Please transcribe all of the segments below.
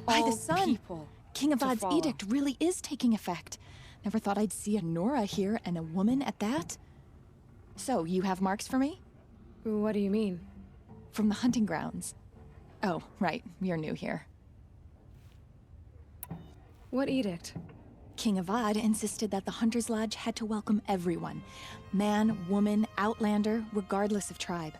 By the all sun! people King to Avad's follow. edict really is taking effect. Never thought I'd see a Nora here, and a woman at that. So, you have marks for me? What do you mean? From the hunting grounds. Oh, right, you're new here. What edict? King Avad insisted that the Hunter's Lodge had to welcome everyone. Man, woman, outlander, regardless of tribe.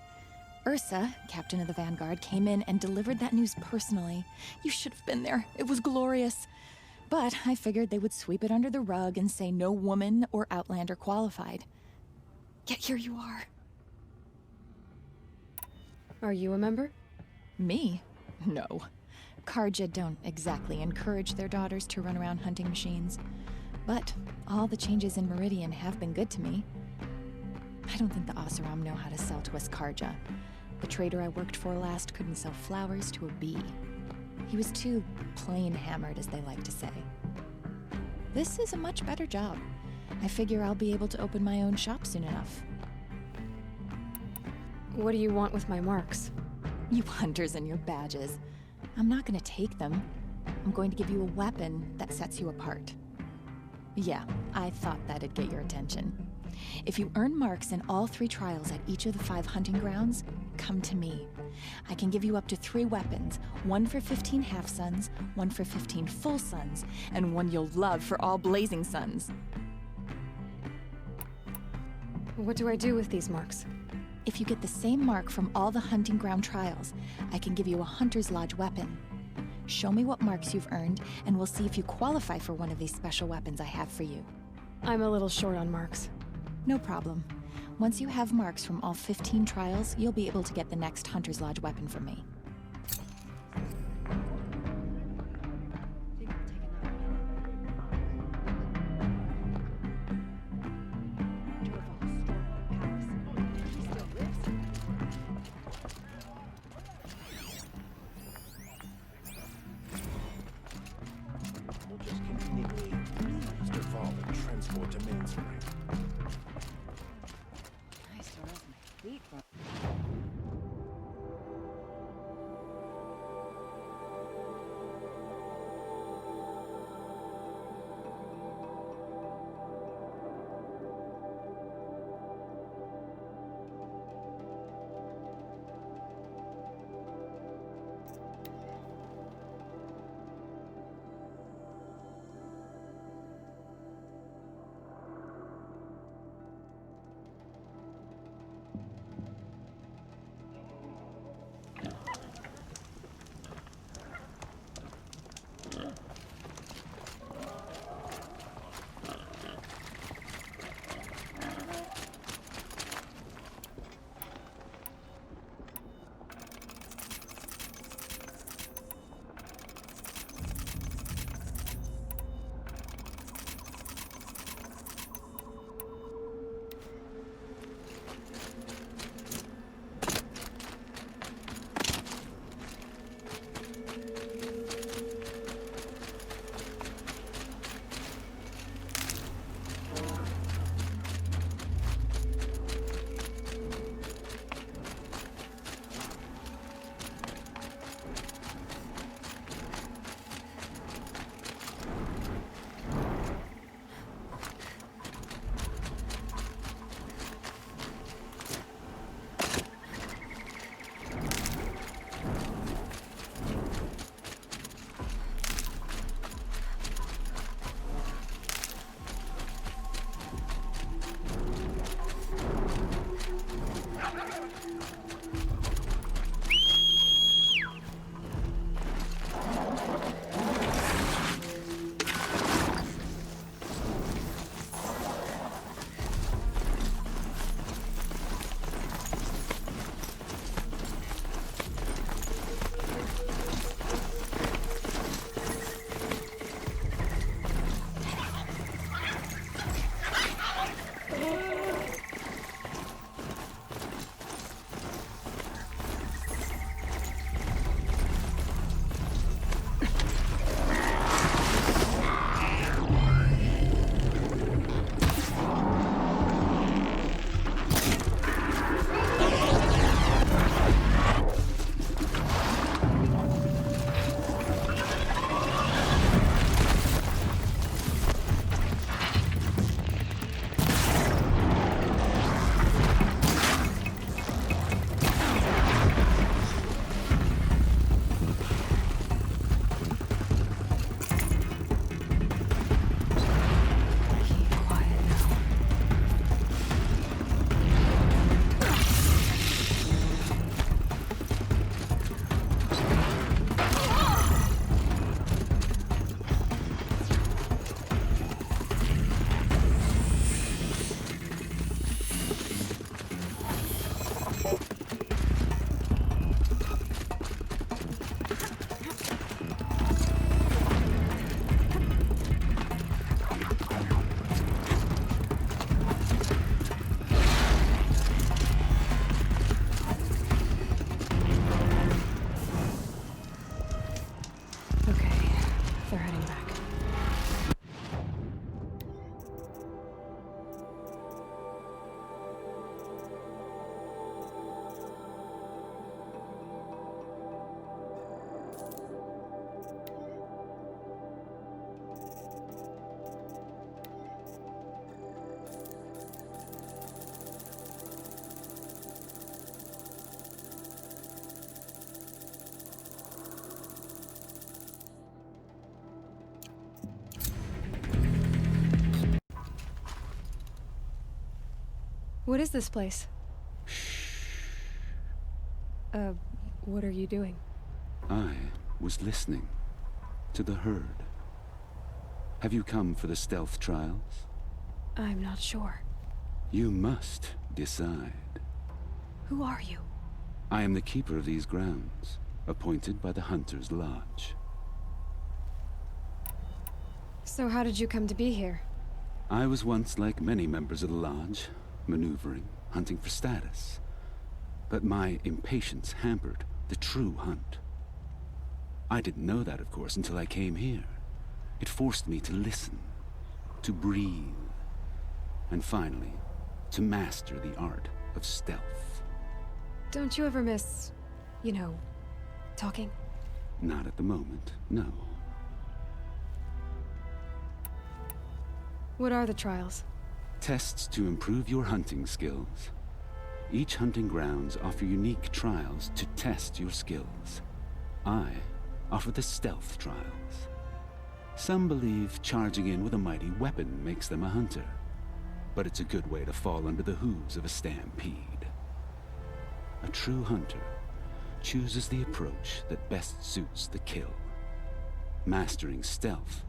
Ursa, captain of the Vanguard, came in and delivered that news personally. You should have been there. It was glorious. But I figured they would sweep it under the rug and say no woman or outlander qualified. Yet here you are. Are you a member? Me? No. Carja don't exactly encourage their daughters to run around hunting machines. But all the changes in Meridian have been good to me. I don't think the Oseram know how to sell to us Carja. The trader I worked for last couldn't sell flowers to a bee. He was too plain hammered, as they like to say. This is a much better job. I figure I'll be able to open my own shop soon enough. What do you want with my marks? You hunters and your badges. I'm not gonna take them. I'm going to give you a weapon that sets you apart. Yeah, I thought that'd get your attention. If you earn marks in all 3 trials at each of the 5 hunting grounds, come to me. I can give you up to 3 weapons, one for 15 half-suns, one for 15 full suns, and one you'll love for all blazing suns. What do I do with these marks? If you get the same mark from all the hunting ground trials, I can give you a Hunter's Lodge weapon. Show me what marks you've earned, and we'll see if you qualify for one of these special weapons I have for you. I'm a little short on marks. No problem. Once you have marks from all 15 trials, you'll be able to get the next Hunter's Lodge weapon from me. We'll just conveniently Mr. Val and transport to Mainspring. I still have my feet. What is this place? What are you doing? I was listening to the herd. Have you come for the stealth trials? I'm not sure. You must decide. Who are you? I am the keeper of these grounds, appointed by the Hunter's Lodge. So how did you come to be here? I was once like many members of the Lodge, maneuvering, hunting for status. But my impatience hampered the true hunt. I didn't know that, of course, until I came here. It forced me to listen, to breathe, and finally, to master the art of stealth. Don't you ever miss, you know, talking? Not at the moment, no. What are the trials? Tests to improve your hunting skills. Each hunting grounds offer unique trials to test your skills. I offer the stealth trials. Some believe charging in with a mighty weapon makes them a hunter, but it's a good way to fall under the hooves of a stampede. A true hunter chooses the approach that best suits the kill. Mastering stealth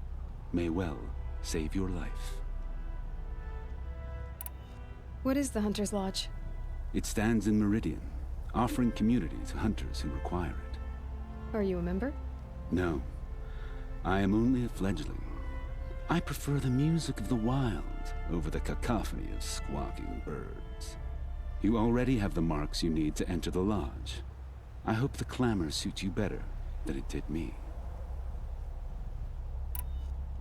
may well save your life. What is the Hunter's Lodge? It stands in Meridian, offering community to hunters who require it. Are you a member? No, I am only a fledgling. I prefer the music of the wild over the cacophony of squawking birds. You already have the marks you need to enter the lodge. I hope the clamor suits you better than it did me.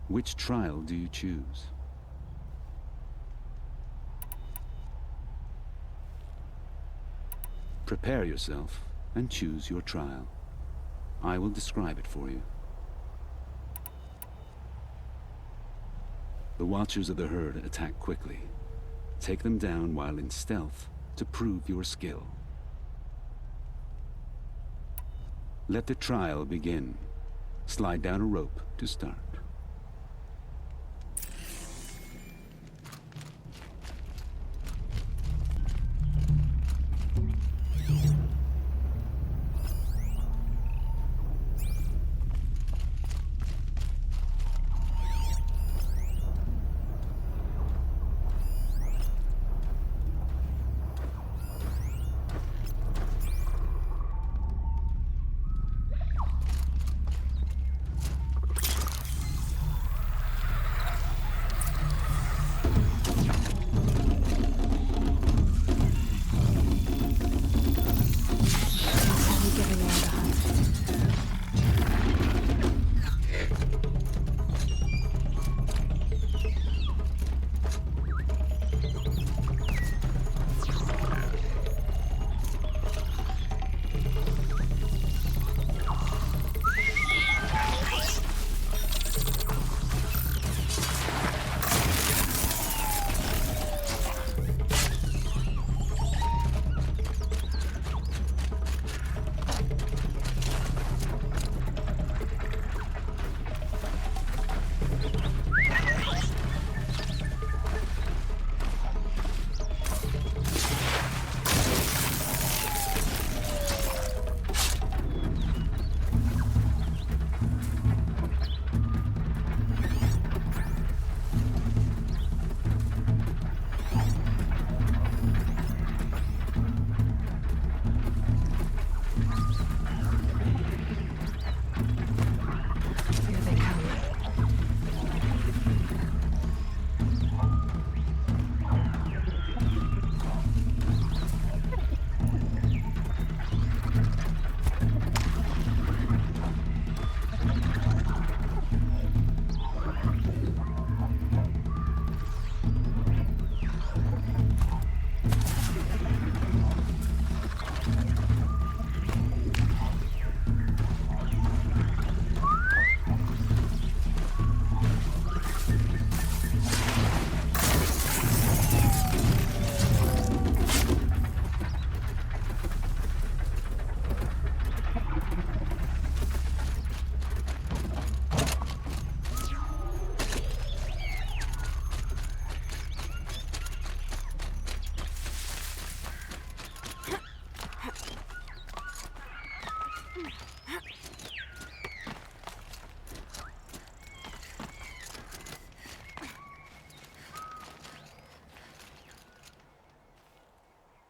Which trial do you choose? Prepare yourself and choose your trial. I will describe it for you. The Watchers of the Herd attack quickly. Take them down while in stealth to prove your skill. Let the trial begin. Slide down a rope to start.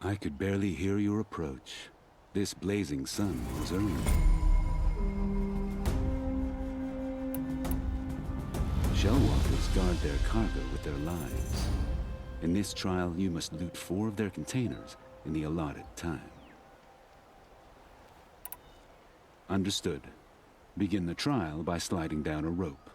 I could barely hear your approach. This blazing sun was earned. Shellwalkers guard their cargo with their lives. In this trial, you must loot 4 of their containers in the allotted time. Understood. Begin the trial by sliding down a rope.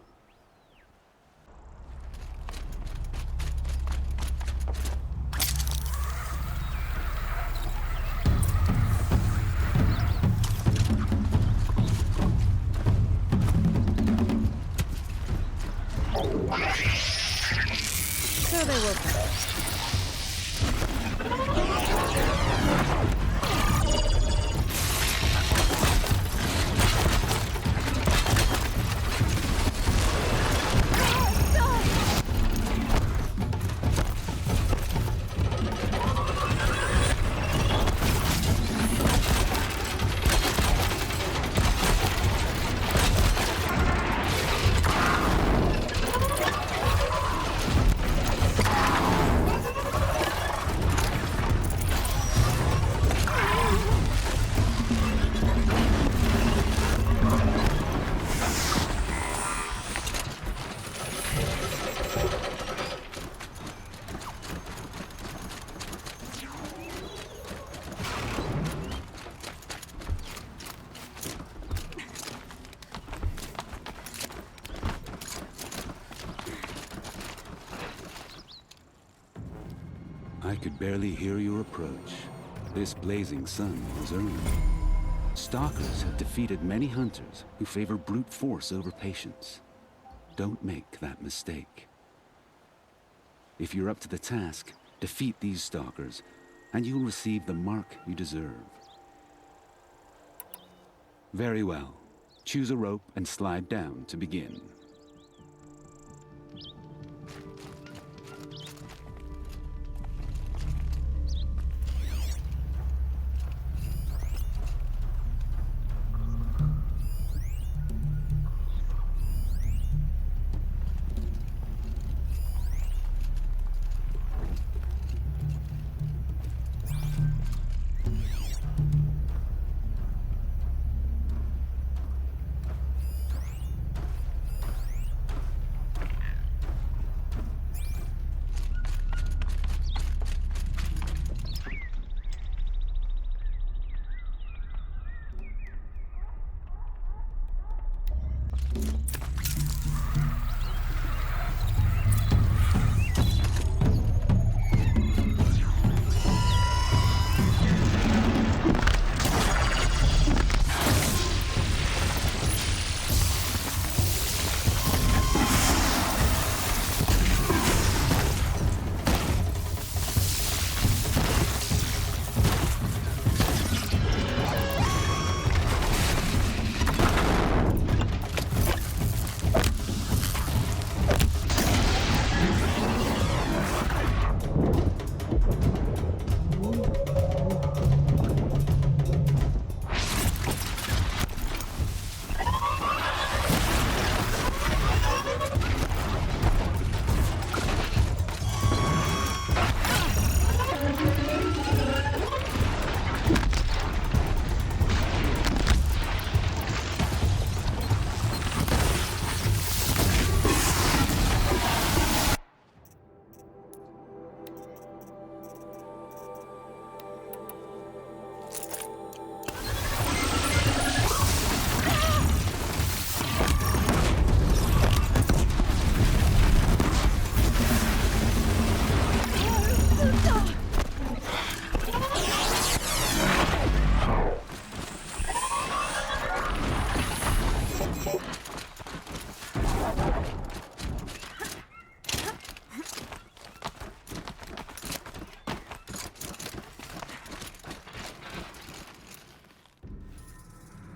So they will come. I could barely hear your approach. This blazing sun was earned. Stalkers have defeated many hunters who favor brute force over patience. Don't make that mistake. If you're up to the task, defeat these stalkers, and you'll receive the mark you deserve. Very well. Choose a rope and slide down to begin.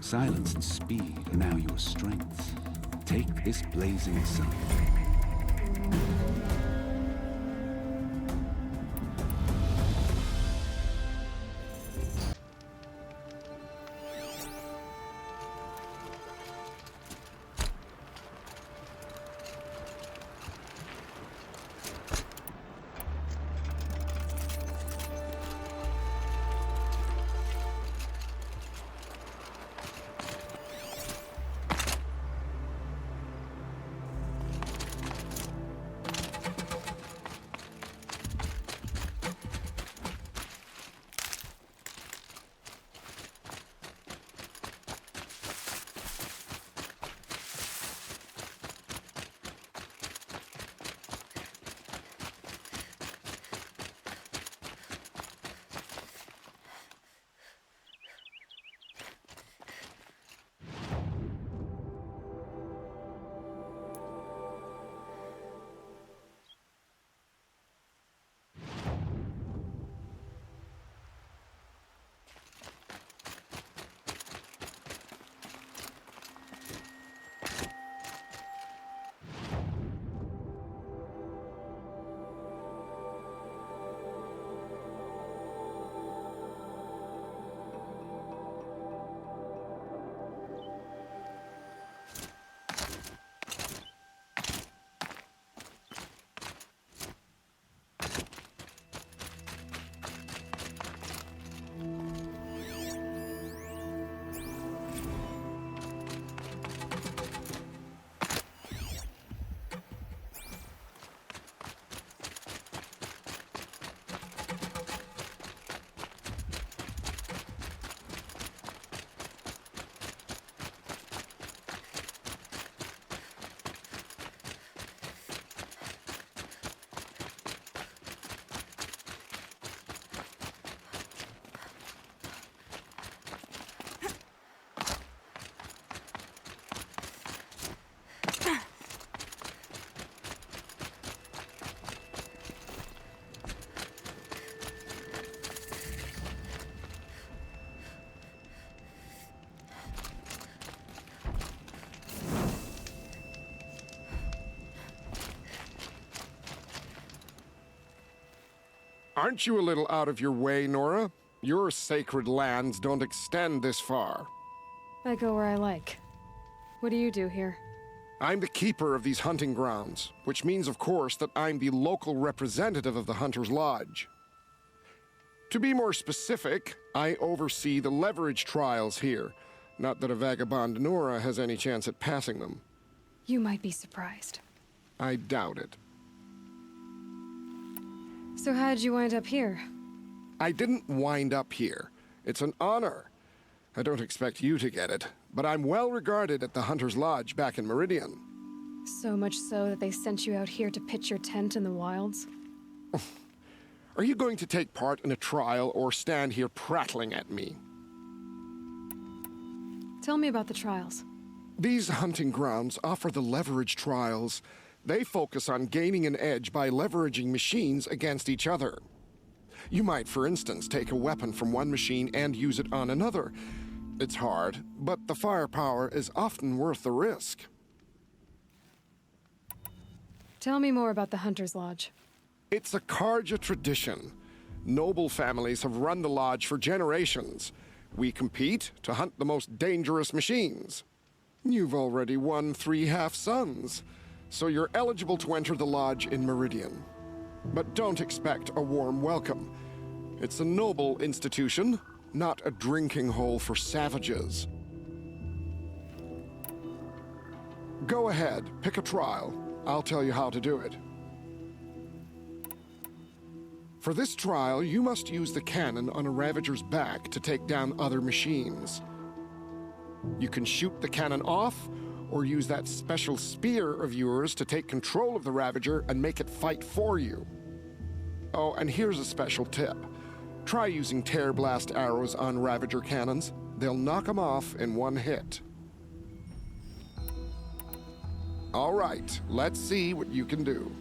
Silence and speed are now your strengths. Take this blazing sun. Aren't you a little out of your way, Nora? Your sacred lands don't extend this far. I go where I like. What do you do here? I'm the keeper of these hunting grounds, which means, of course, that I'm the local representative of the Hunter's Lodge. To be more specific, I oversee the leverage trials here. Not that a vagabond Nora has any chance at passing them. You might be surprised. I doubt it. So how'd you wind up here? I didn't wind up here. It's an honor. I don't expect you to get it, but I'm well regarded at the Hunter's Lodge back in Meridian. So much so that they sent you out here to pitch your tent in the wilds? Are you going to take part in a trial or stand here prattling at me? Tell me about the trials. These hunting grounds offer the leverage trials. They focus on gaining an edge by leveraging machines against each other. You might, for instance, take a weapon from one machine and use it on another. It's hard, but the firepower is often worth the risk. Tell me more about the Hunter's Lodge. It's a Carja tradition. Noble families have run the lodge for generations. We compete to hunt the most dangerous machines. You've already won 3 half-sons, so you're eligible to enter the lodge in Meridian. But don't expect a warm welcome. It's a noble institution, not a drinking hole for savages. Go ahead, pick a trial. I'll tell you how to do it. For this trial, you must use the cannon on a Ravager's back to take down other machines. You can shoot the cannon off, or use that special spear of yours to take control of the Ravager and make it fight for you. Oh, and here's a special tip. Try using tear blast arrows on Ravager cannons. They'll knock them off in one hit. All right, let's see what you can do.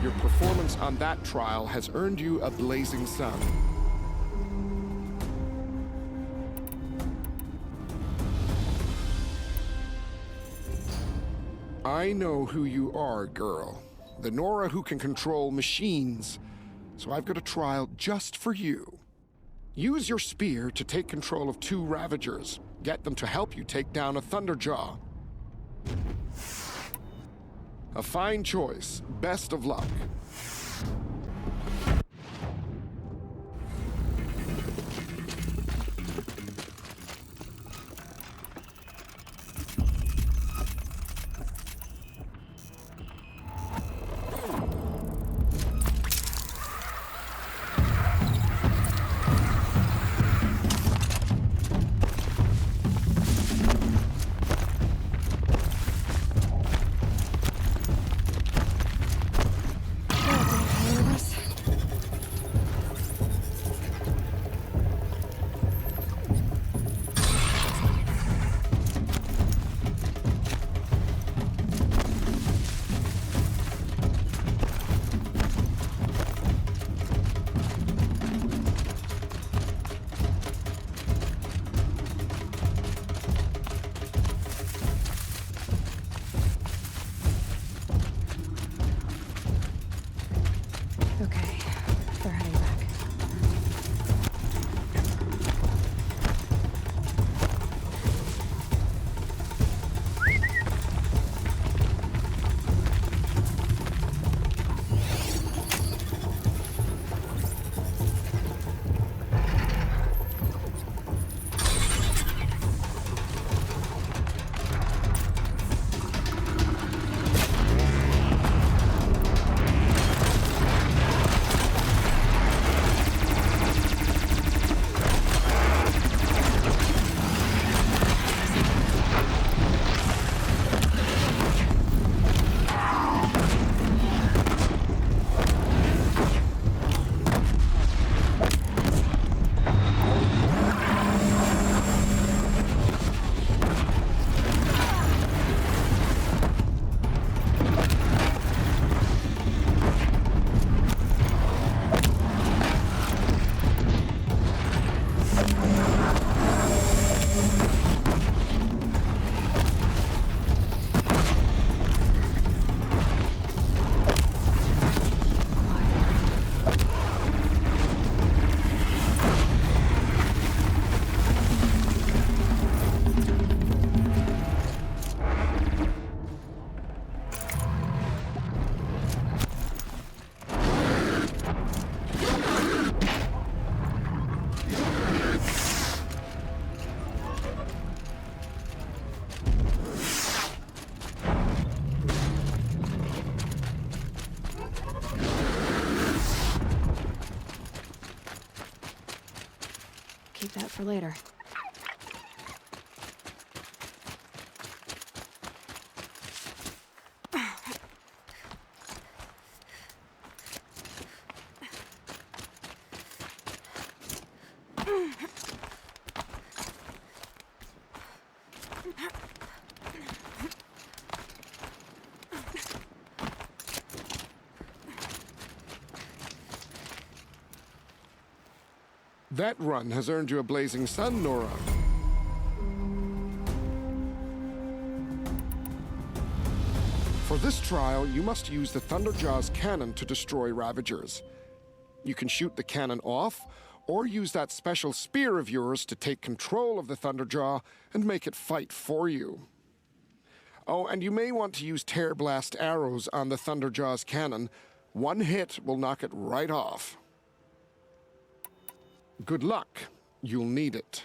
Your performance on that trial has earned you a Blazing Sun. I know who you are, girl. The Nora who can control machines. So I've got a trial just for you. Use your spear to take control of 2 Ravagers. Get them to help you take down a Thunderjaw. A fine choice. Best of luck. that for later. That run has earned you a blazing sun, Nora. For this trial, you must use the Thunderjaw's cannon to destroy Ravagers. You can shoot the cannon off, or use that special spear of yours to take control of the Thunderjaw and make it fight for you. Oh, and you may want to use Tear Blast arrows on the Thunderjaw's cannon. One hit will knock it right off. Good luck. You'll need it.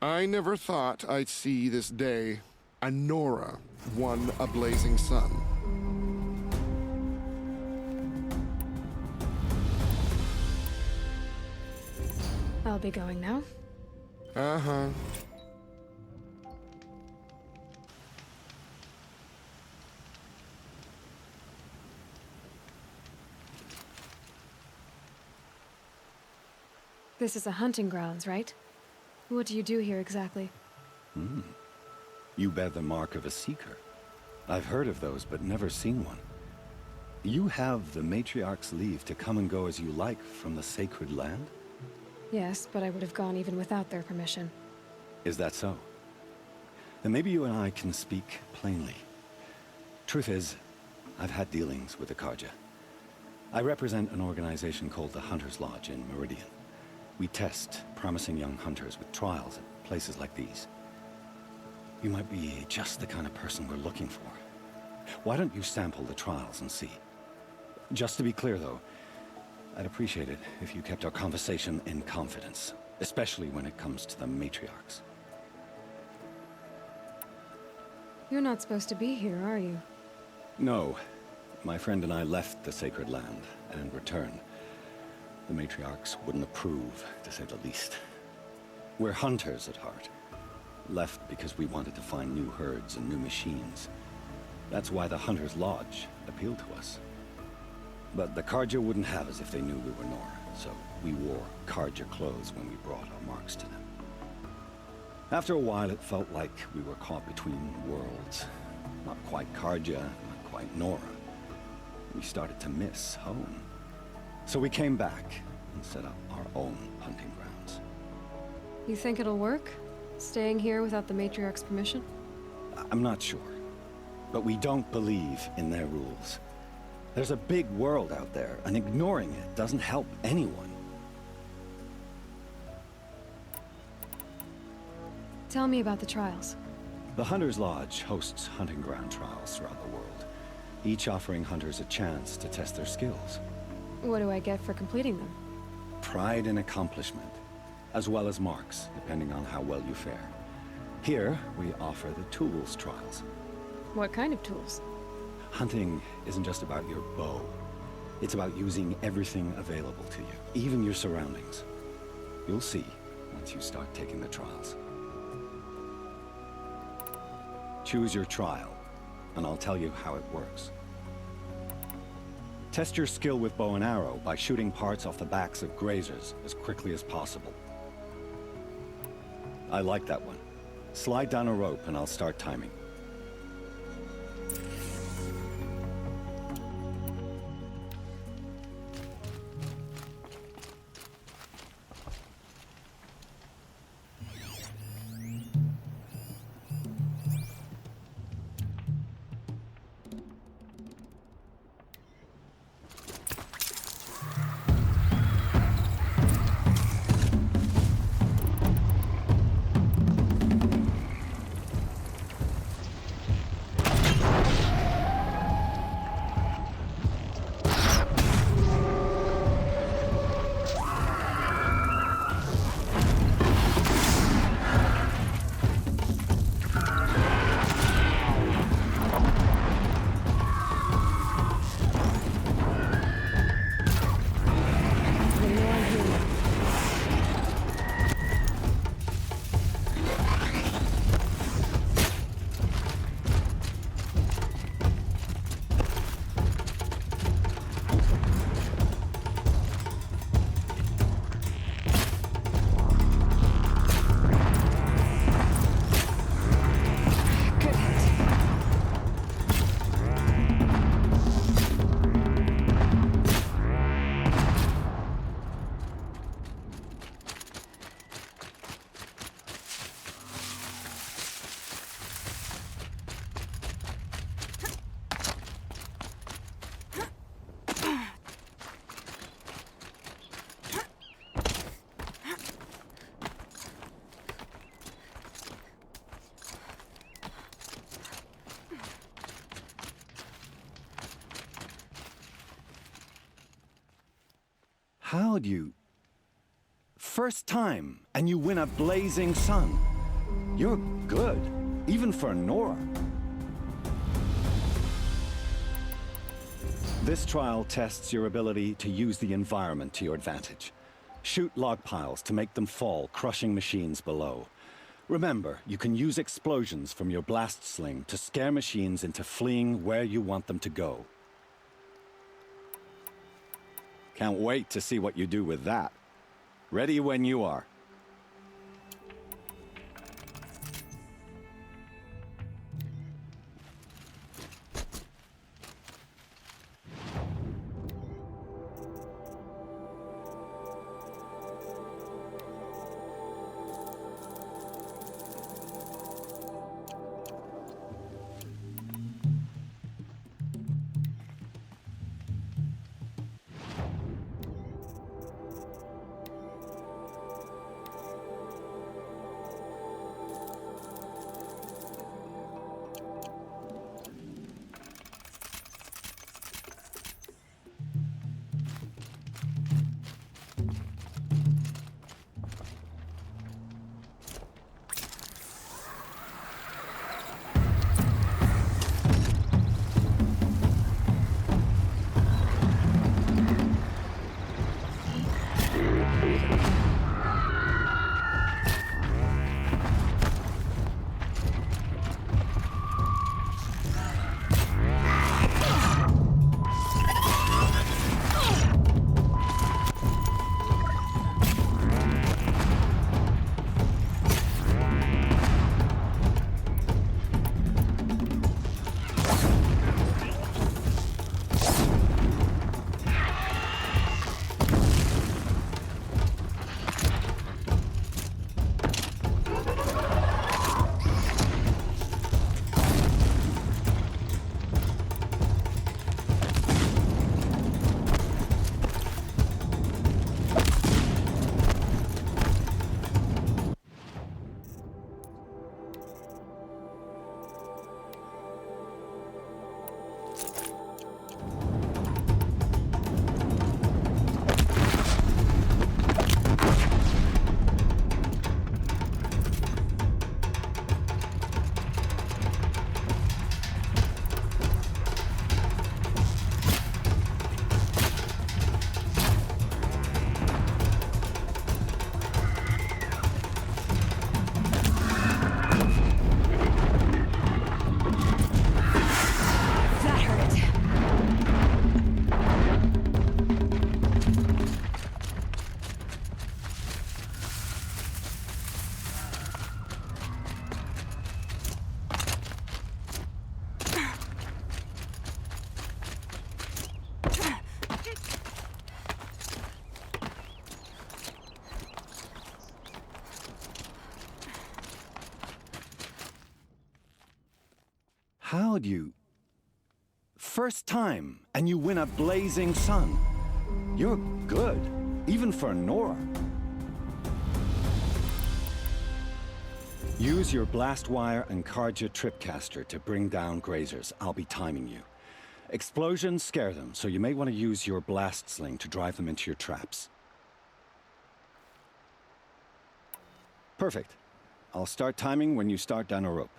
I never thought I'd see this day. And Nora won a blazing sun. I'll be going now. Uh-huh. This is a hunting grounds, right? What do you do here exactly? You bear the mark of a seeker. I've heard of those, but never seen one. You have the Matriarch's leave to come and go as you like from the sacred land? Yes, but I would have gone even without their permission. Is that so? Then maybe you and I can speak plainly. Truth is, I've had dealings with the Carja. I represent an organization called the Hunter's Lodge in Meridian. We test promising young hunters with trials at places like these. You might be just the kind of person we're looking for. Why don't you sample the trials and see? Just to be clear, though, I'd appreciate it if you kept our conversation in confidence, especially when it comes to the matriarchs. You're not supposed to be here, are you? No. My friend and I left the sacred land and returned. The matriarchs wouldn't approve, to say the least. We're hunters at heart. Left because we wanted to find new herds and new machines. That's why the Hunter's Lodge appealed to us. But the Carja wouldn't have us if they knew we were Nora, so we wore Carja clothes when we brought our marks to them. After a while, it felt like we were caught between worlds. Not quite Carja, not quite Nora. We started to miss home. So we came back and set up our own hunting grounds. You think it'll work? Staying here without the Matriarch's permission? I'm not sure. But we don't believe in their rules. There's a big world out there, and ignoring it doesn't help anyone. Tell me about the trials. The Hunter's Lodge hosts hunting ground trials throughout the world, each offering hunters a chance to test their skills. What do I get for completing them? Pride in accomplishment, as well as marks, depending on how well you fare. Here, we offer the tools trials. What kind of tools? Hunting isn't just about your bow. It's about using everything available to you, even your surroundings. You'll see once you start taking the trials. Choose your trial, and I'll tell you how it works. Test your skill with bow and arrow by shooting parts off the backs of grazers as quickly as possible. I like that one. Slide down a rope and I'll start timing. How'd you... First time, and you win a blazing sun. You're good, even for Nora. This trial tests your ability to use the environment to your advantage. Shoot log piles to make them fall, crushing machines below. Remember, you can use explosions from your blast sling to scare machines into fleeing where you want them to go. Can't wait to see what you do with that. Ready when you are. How'd you... First time, and you win a blazing sun. You're good, even for Nora. Use your blast wire and Carja tripcaster to bring down grazers. I'll be timing you. Explosions scare them, so you may want to use your blast sling to drive them into your traps. Perfect. I'll start timing when you start down a rope.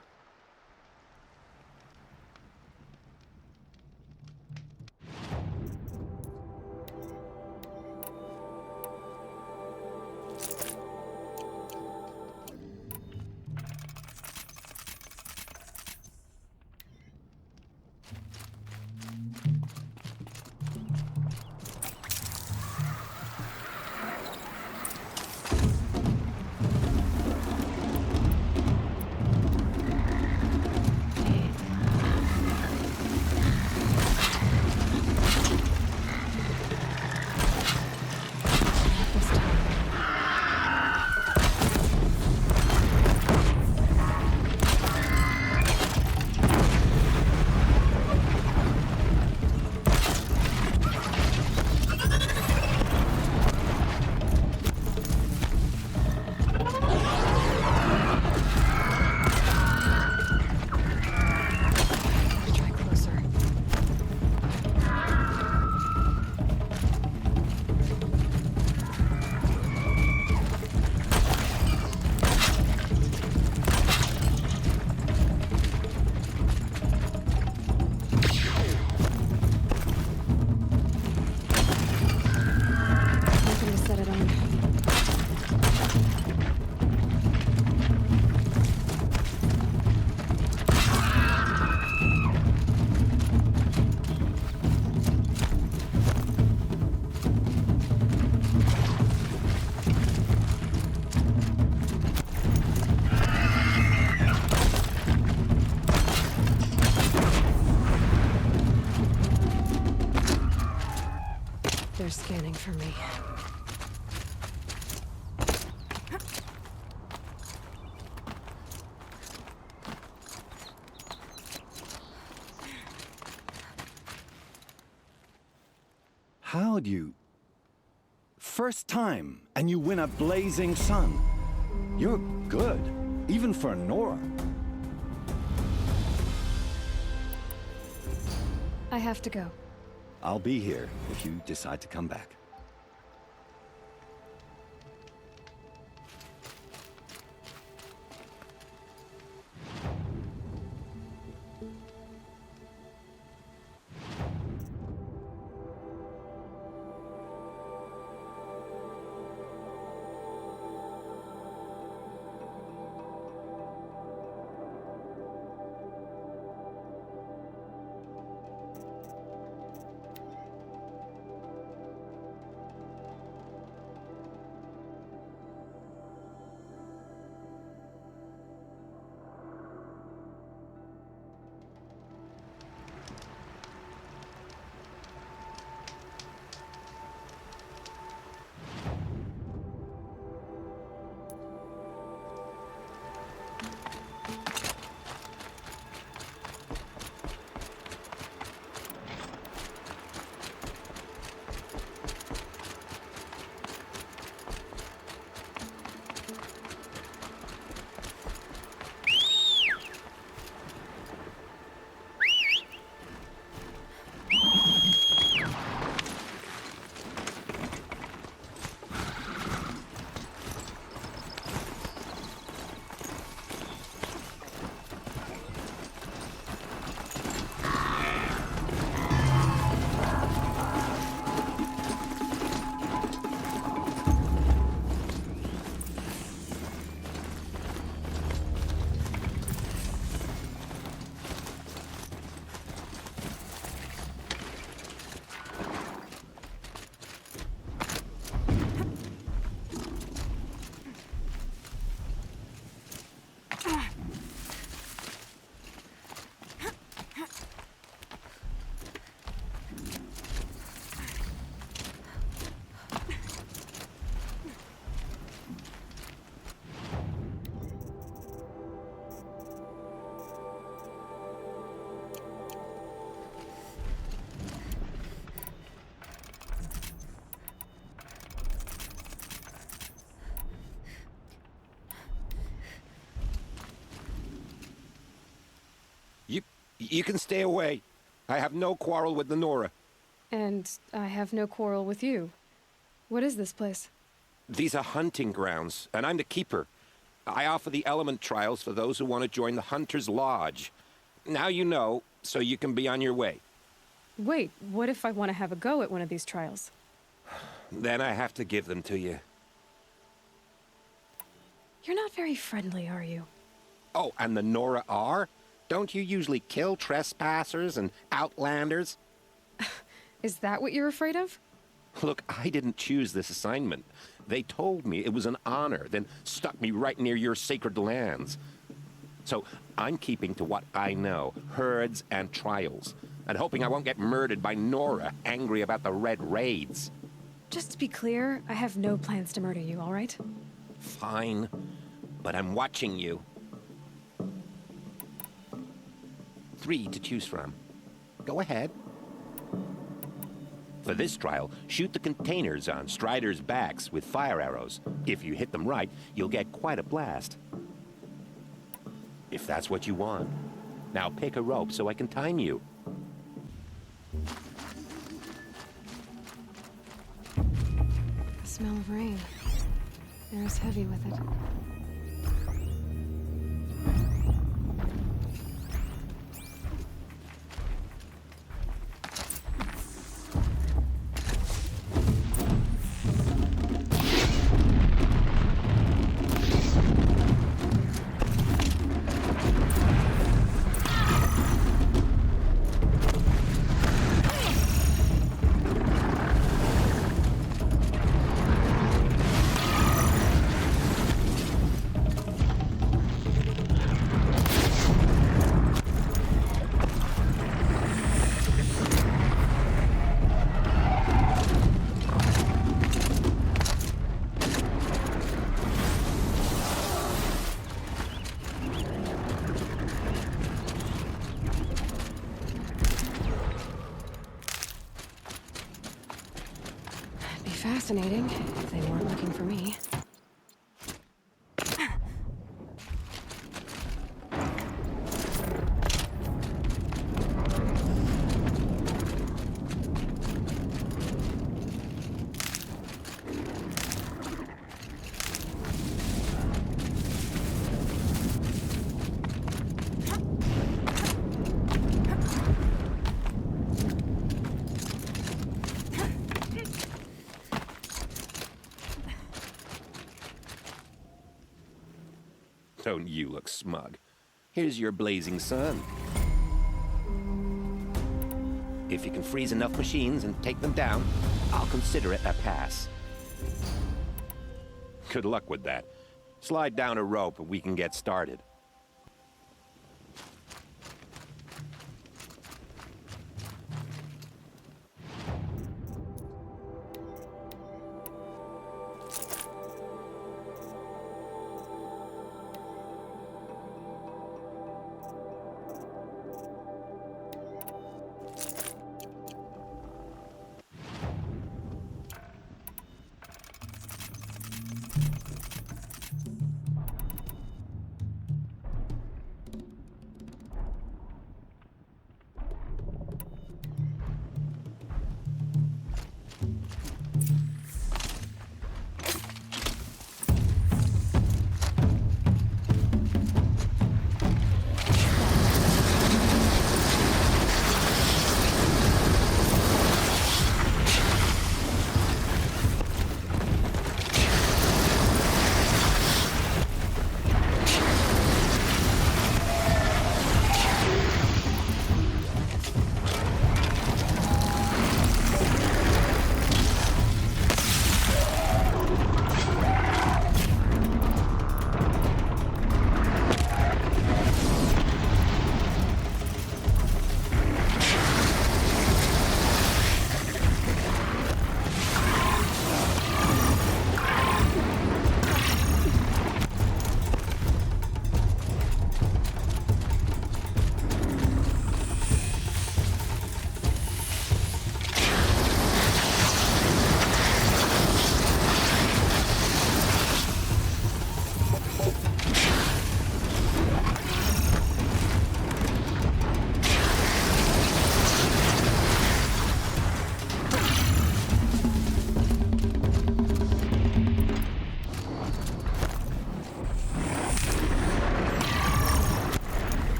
They're scanning for me. How'd you... First time, and you win a blazing sun. You're good, even for Nora. I have to go. I'll be here if you decide to come back. You can stay away. I have no quarrel with the Nora. And I have no quarrel with you. What is this place? These are hunting grounds, and I'm the keeper. I offer the element trials for those who want to join the Hunter's Lodge. Now you know, so you can be on your way. Wait, what if I want to have a go at one of these trials? Then I have to give them to you. You're not very friendly, are you? Oh, and the Nora are? Don't you usually kill trespassers and outlanders? Is that what you're afraid of? Look, I didn't choose this assignment. They told me it was an honor, then stuck me right near your sacred lands. So I'm keeping to what I know, herds and trials, and hoping I won't get murdered by Nora, angry about the Red Raids. Just to be clear, I have no plans to murder you, all right? Fine, but I'm watching you. 3 to choose from. Go ahead. For this trial, shoot the containers on Striders' backs with fire arrows. If you hit them right, you'll get quite a blast. If that's what you want. Now pick a rope so I can time you. The smell of rain. Air is heavy with it. Fascinating, if they weren't looking for me. Don't you look smug. Here's your blazing sun. If you can freeze enough machines and take them down, I'll consider it a pass. Good luck with that. Slide down a rope and we can get started.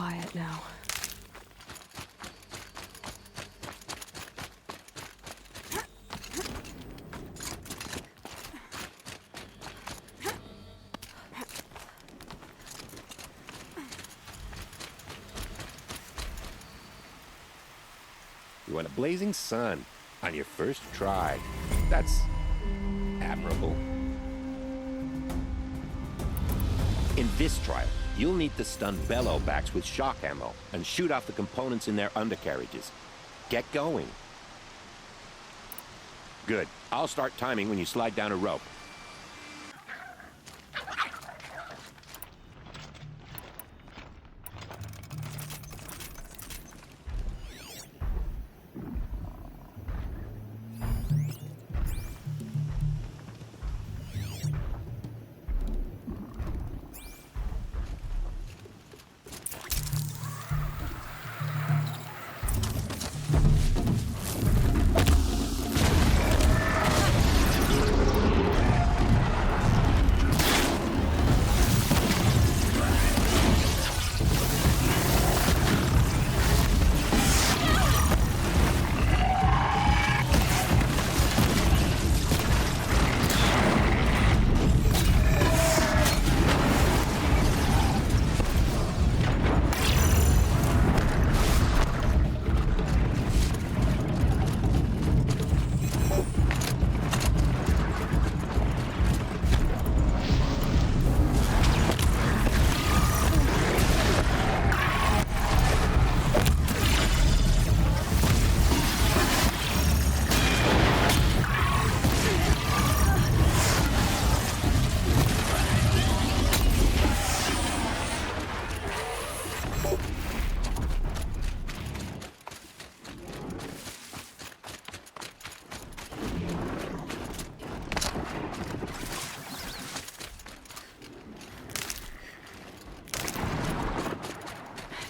quiet now. You want a blazing sun on your first try. That's admirable. In this trial, you'll need to stun bellowbacks with shock ammo and shoot off the components in their undercarriages. Get going. Good. I'll start timing when you slide down a rope.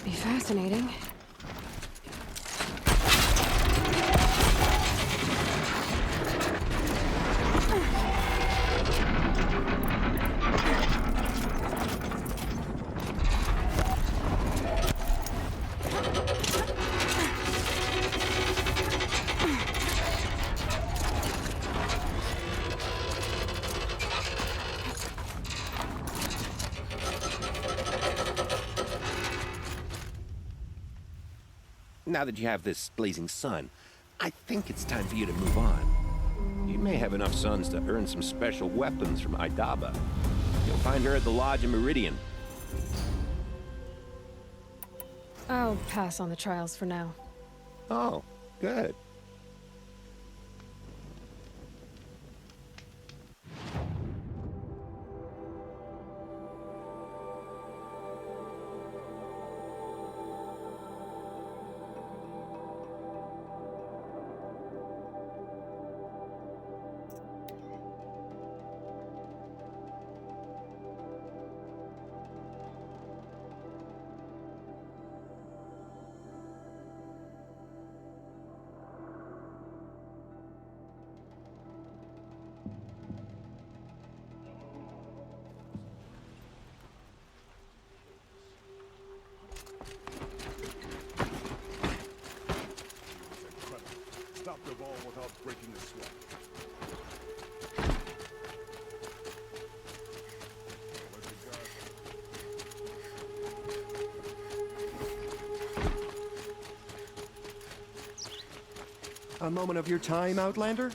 Be fascinating. Now that you have this blazing sun, I think it's time for you to move on. You may have enough suns to earn some special weapons from Idaba. You'll find her at the lodge in Meridian. I'll pass on the trials for now. Oh, good. Stop the ball without breaking a sweat. A moment of your time, Outlander?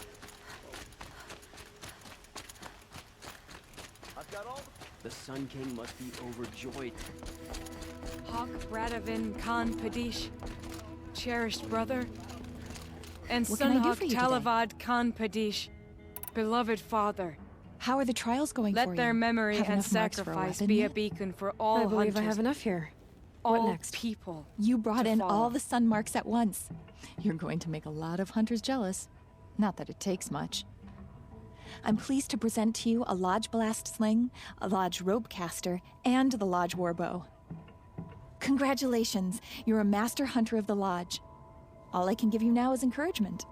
The Sun King must be overjoyed. Hawk Bradavin Khan Padish, cherished brother, and What can I do Sunhawk for you today? Talavad Khan Padish, beloved father. How are the trials going for you? Let their memory Have and enough marks for a sacrifice weapon be a yet? beacon for all I believe hunters, I have enough here. all What next? people. You brought to in follow. all the sun marks at once. You're going to make a lot of hunters jealous. Not that it takes much. I'm pleased to present to you a Lodge Blast Sling, a Lodge Rope Caster, and the Lodge Warbow. Congratulations! You're a master hunter of the Lodge. All I can give you now is encouragement.